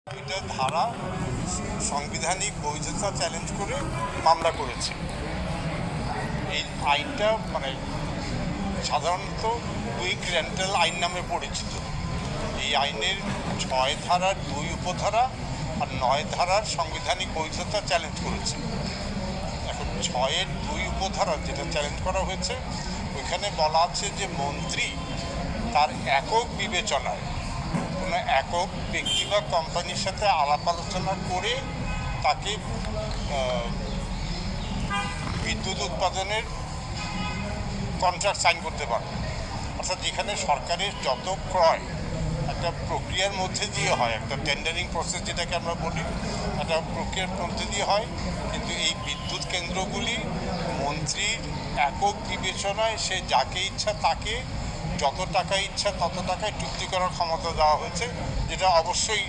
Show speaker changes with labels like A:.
A: এটা ধারা সাংবিধানিক বৈধতা চ্যালেঞ্জ করে মামলা করেছে। এই আইনটা সাধারণত কুইক রেন্টাল আইন নামে পরিচিত। এই আইনের ৬ ধারার ২ উপধারা আর ৯ ধারার সাংবিধানিক বৈধতা চ্যালেঞ্জ করেছে। এখন ৬-এর ২ উপধারা যেটা চ্যালেঞ্জ করা হয়েছে, ওইখানে বলা আছে যে মন্ত্রী তার একক বিবেচনায় কোনো একক ব্যক্তি বা কোম্পানির সাথে আলাপ আলোচনা করে তাকে বিদ্যুৎ উৎপাদনের কন্ট্রাক্ট সাইন করতে পারে। অর্থাৎ যেখানে সরকারের যত ক্রয় একটা প্রক্রিয়ার মধ্যে দিয়ে হয়, একটা টেন্ডারিং প্রসেস যেটাকে আমরা বলি, একটা প্রক্রিয়ার মধ্যে দিয়ে হয়, কিন্তু এই বিদ্যুৎ কেন্দ্রগুলি মন্ত্রীর একক বিবেচনায় সে যাকে ইচ্ছা তাকে যত টাকা ইচ্ছা তত টাকায় চুক্তি করার ক্ষমতা দেওয়া হয়েছে, যেটা অবশ্যই